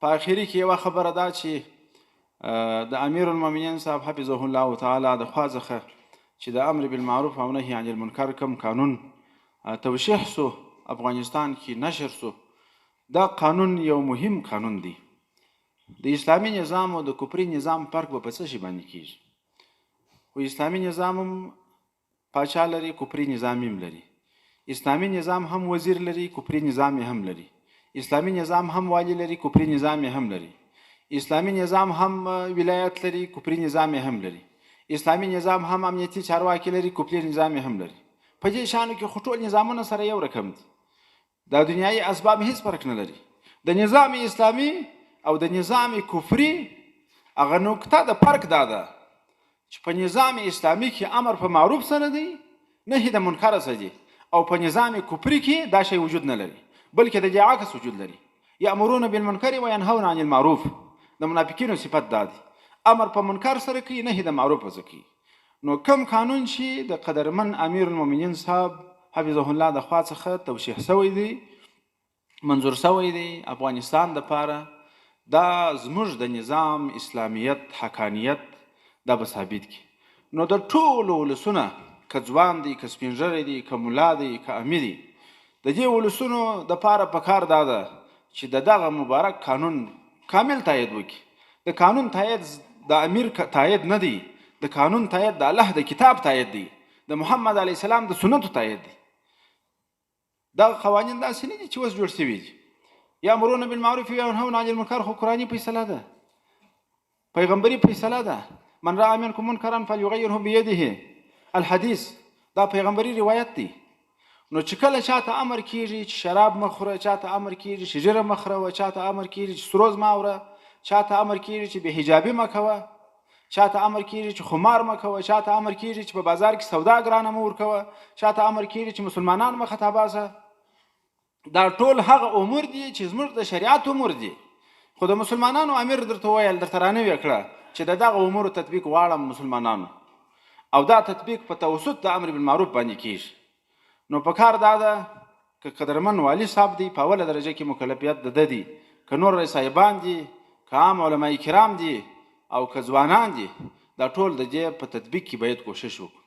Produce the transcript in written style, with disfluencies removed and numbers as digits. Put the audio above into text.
په اخري کې یوه خبره ده چې د امیر المؤمنین صاحب حفظه الله تعالی د خوا څخه چې د امر بالمعروف او نهي عن المنکر کوم قانون توشیح سو افغانستان کې نشر سو، دا قانون یو مهم قانون دی. د اسلامي نظام او د کفري نظام فرق به په څه شي باندې کیږي؟ خو اسلامي نظام هم پاچا لري، کفري نظام هم لري. اسلامي نظام هم وزیر لري، کفري نظام هم لري. اسلامي نظام هم والی لري، کفري نظام هم لري. اسلامي نظام هم ولایت لري، کفري نظام هم لري. اسلامي نظام هم امنیتي چارواکي لري، کفري نظام هم لري. په دې شانو کې خو ټول نظامونه سره یو رقم دي. دا دنیایي اسباب هیڅ فرق نه لري. د نظام اسلامي او د نظام کفري هغه نقطه د فرق دا ده چې په نظام اسلامي کې امر په معروف سره دی، نهي د منکر سره دی، او په نظام کفري کې دا شی وجود نه لري، بلکې د دې عکس وجود لري. یامرون بالمنکر وینهون عن المعروف. د منافقینو صفت دا دی، امر په منکر سره کوي، نهي د معروف سره کوي. نو کم قانون چې د قدرمن امیر المؤمنین صاحب حفظه الله د خوا څخه توشیح شوی دی، منظور شوی دی افغانستان دپاره، دا زموږ د نظام اسلامیت حقانیت دا به ثابت کړي. نو د ټولو ولسونه که ځوان دی، که سپین ږیری دی، که ملا دی، که امیر دی، د دې ولسونو دپاره پکار دا ده چې د دغه مبارک قانون کامل تایید وکړي. د قانون تایید د امیر تایید نه دی، د قانون تایید د الله د کتاب تایید دی، د محمد علیه السلام د سنتو تایید دی. دغه قوانین داسې نه دي چې اوس جوړ شوي دي. یامرون بالمعروف وینهون عن المنکر خو قرآني فیصله ده، پیغمبري فیصله ده. من رأى منکم منکرا فلیغیره بیده، الحدیث دا پیغمبري روایت دی. نو چې کله چاته امر کیږي چې شراب مخوره، چاته امر کیږي چې ژیره مخوره، چاته امر کیږي چې سروز ماوره، چاته امر کیږي چې بې حجابي مکوه، چاته امر کیږي چې خمار مکوه، چاته امر کیږي چې په بازار کې سودا ګرانه مه ورکوه، چاته امر کیږي چې مسلمانان مه خطاباسه. دا ټول هغه امور دي چې زموږ د شریعت امور دي. خو د مسلمانانو امیر درته ویل، درته رانوی کړه چې د دغه امورو تطبیق غواړم مسلمانانو، او دا تطبیق په توسط د امر بالمعروف باندې کیږي. نو په کار دا ده که قدرمن والي صاحب دی په اوله درجه کې مکلفیت د ده دی، که نور صاحبان دي، که عام علما کرام دي، او که ځوانان دي، دا ټول د دې په تطبیق کې باید کوشش وکړو.